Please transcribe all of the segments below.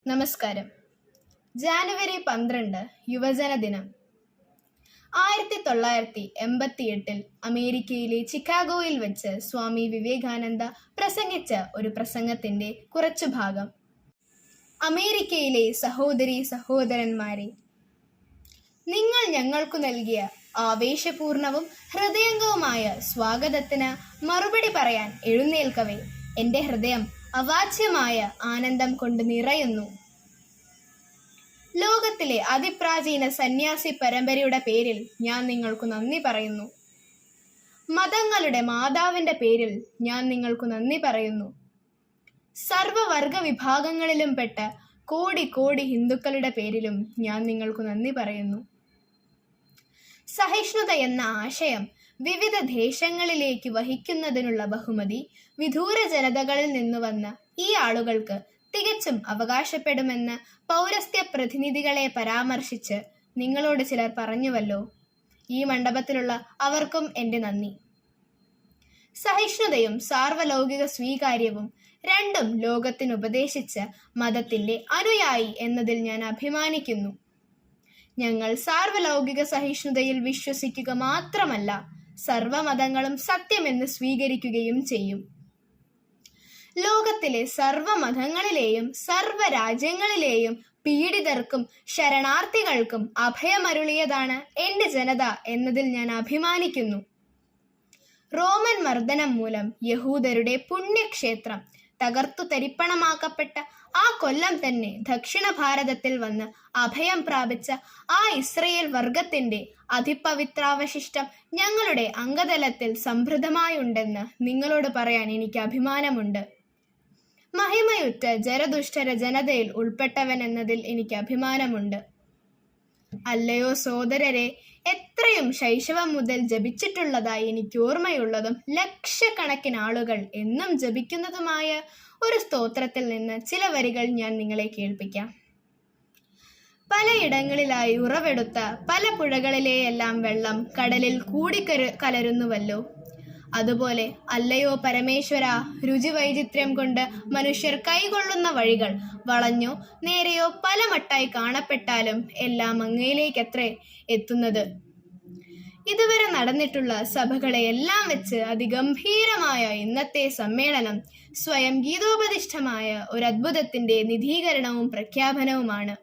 നമസ്കാരം. ജാനുവരി 12 യുവജന ദിനം. 1988 അമേരിക്കയിലെ ചിക്കാഗോയിൽ വെച്ച് സ്വാമി വിവേകാനന്ദ പ്രസംഗിച്ച ഒരു പ്രസംഗത്തിന്റെ കുറച്ചു ഭാഗം. അമേരിക്കയിലെ സഹോദരീ സഹോദരന്മാരെ, നിങ്ങൾ ഞങ്ങൾക്കു നൽകിയ ആവേശപൂർണവും ഹൃദയംഗവുമായ സ്വാഗതത്തിന് മറുപടി പറയാൻ എഴുന്നേൽക്കവേ എന്റെ ഹൃദയം അവാച്യമായ ആനന്ദം കൊണ്ട് നിറയുന്നു. ലോകത്തിലെ അതിപ്രാചീന സന്യാസി പരമ്പരയുടെ പേരിൽ ഞാൻ നിങ്ങൾക്ക് നന്ദി പറയുന്നു. മതങ്ങളുടെ മാതാവിന്റെ പേരിൽ ഞാൻ നിങ്ങൾക്ക് നന്ദി പറയുന്നു. സർവവർഗ വിഭാഗങ്ങളിലും പെട്ട കോടി കോടി ഹിന്ദുക്കളുടെ പേരിലും ഞാൻ നിങ്ങൾക്ക് നന്ദി പറയുന്നു. സഹിഷ്ണുത എന്ന ആശയം വിവിധ ദേശങ്ങളിലേക്ക് വഹിക്കുന്നതിനുള്ള ബഹുമതി വിദൂര ജനതകളിൽ നിന്നു വന്ന ഈ ആളുകൾക്ക് തികച്ചും അവകാശപ്പെടുമെന്ന് പൗരസ്ത്യ പ്രതിനിധികളെ പരാമർശിച്ച് നിങ്ങളോട് ചിലർ പറഞ്ഞുവല്ലോ. ഈ മണ്ഡപത്തിലുള്ള അവർക്കും എൻ്റെ നന്ദി. സഹിഷ്ണുതയും സാർവലൗകിക സ്വീകാര്യവും രണ്ടും ലോകത്തിന് ഉപദേശിച്ച മതത്തിന്റെ അനുയായി എന്നതിൽ ഞാൻ അഭിമാനിക്കുന്നു. ഞങ്ങൾ സാർവലൗകിക സഹിഷ്ണുതയിൽ വിശ്വസിക്കുക മാത്രമല്ല, സർവമതങ്ങളും സത്യമെന്ന് സ്വീകരിക്കുകയും ചെയ്യും. ലോകത്തിലെ സർവമതങ്ങളിലെയും സർവരാജ്യങ്ങളിലെയും പീഡിതർക്കും ശരണാർത്ഥികൾക്കും അഭയമരുളിയതാണ് എൻ്റെ ജനത എന്നതിൽ ഞാൻ അഭിമാനിക്കുന്നു. റോമൻ മർദ്ദനം മൂലം യഹൂദരുടെ പുണ്യക്ഷേത്രം തകർത്തു തരിപ്പണമാക്കപ്പെട്ട ആ കൊല്ലം തന്നെ ദക്ഷിണ ഭാരതത്തിൽ വന്ന് അഭയം പ്രാപിച്ച ആ ഇസ്രയേൽ വർഗത്തിന്റെ അതിപവിത്രാവശിഷ്ടം ഞങ്ങളുടെ അംഗതലത്തിൽ സംഭൃതമായുണ്ടെന്ന് നിങ്ങളോട് പറയാൻ എനിക്ക് അഭിമാനമുണ്ട്. മഹിമയുറ്റ ജരദുഷ്ടര ജനതയിൽ ഉൾപ്പെട്ടവൻ എന്നതിൽ എനിക്ക് അഭിമാനമുണ്ട്. അല്ലയോ സോദരരെ, എത്രയും ശൈശവം മുതൽ ജപിച്ചിട്ടുള്ളതായി എനിക്ക് ഓർമ്മയുള്ളതും ലക്ഷക്കണക്കിന് ആളുകൾ എന്നും ജപിക്കുന്നതുമായ ഒരു സ്തോത്രത്തിൽ നിന്ന് ചില വരികൾ ഞാൻ നിങ്ങളെ കേൾപ്പിക്കാം. പലയിടങ്ങളിലായി ഉറവെടുത്ത പല പുഴകളിലെയെല്ലാം വെള്ളം കടലിൽ കലരുന്നുവല്ലോ. അതുപോലെ അല്ലയോ പരമേശ്വര, രുചിവൈചിത്ര്യം കൊണ്ട് മനുഷ്യർ കൈകൊള്ളുന്ന വഴികൾ വളഞ്ഞോ നേരെയോ പല മട്ടായി കാണപ്പെട്ടാലും എല്ലാം അങ്ങയിലേക്കത്രേ എത്തുന്നത്. ഇതുവരെ നടന്നിട്ടുള്ള സഭകളെ എല്ലാം വെച്ച് അതിഗംഭീരമായ ഇന്നത്തെ സമ്മേളനം സ്വയം ഗീതോപദിഷ്ടമായ ഒരു അദ്ഭുതത്തിന്റെ നിധീകരണവും പ്രഖ്യാപനവുമാണ്.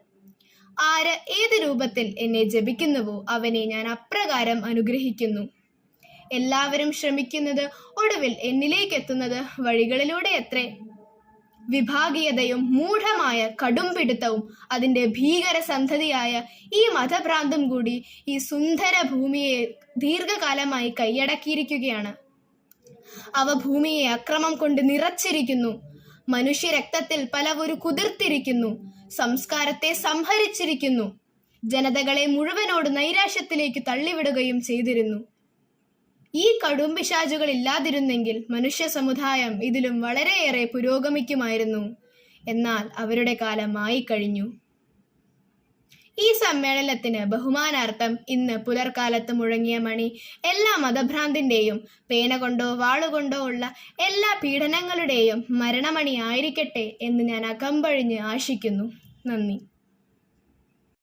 ആര് ഏത് രൂപത്തിൽ എന്നെ ജപിക്കുന്നുവോ അവനെ ഞാൻ അപ്രകാരം അനുഗ്രഹിക്കുന്നു. എല്ലാവരും ശ്രമിക്കുന്നത് ഒടുവിൽ എന്നിലേക്ക് എത്തുന്നത് വഴികളിലൂടെ എത്രേ. വിഭാഗീയതയും മൂഢമായ കടുംപിടുത്തവും അതിൻ്റെ ഭീകരസന്ധതിയായ ഈ മതഭ്രാന്തും കൂടി ഈ സുന്ദര ഭൂമിയെ ദീർഘകാലമായി കൈയടക്കിയിരിക്കുകയാണ്. അവ ഭൂമിയെ അക്രമം കൊണ്ട് നിറച്ചിരിക്കുന്നു. മനുഷ്യരക്തത്തിൽ പലവരു കുതിർത്തിരിക്കുന്നു. സംസ്കാരത്തെ സംഹരിച്ചിരിക്കുന്നു. ജനതകളെ മുഴുവനോട് നൈരാശ്യത്തിലേക്ക് തള്ളിവിടുകയും ചെയ്തിരുന്നു. ഈ കടുംപിശാചുകൾ ഇല്ലാതിരുന്നെങ്കിൽ മനുഷ്യ സമുദായം ഇതിലും വളരെയേറെ പുരോഗമിക്കുമായിരുന്നു. എന്നാൽ അവരുടെ കാലം ആയിക്കഴിഞ്ഞു. ഈ സമ്മേളനത്തിന് ബഹുമാനാർത്ഥം ഇന്ന് പുലർക്കാലത്ത് മുഴങ്ങിയ മണി എല്ലാ മതഭ്രാന്തിന്റെയും പേന കൊണ്ടോ വാളുകൊണ്ടോ ഉള്ള എല്ലാ പീഡനങ്ങളുടെയും മരണമണി ആയിരിക്കട്ടെ എന്ന് ഞാൻ അകമ്പഴിഞ്ഞ് ആശിക്കുന്നു. നന്ദി.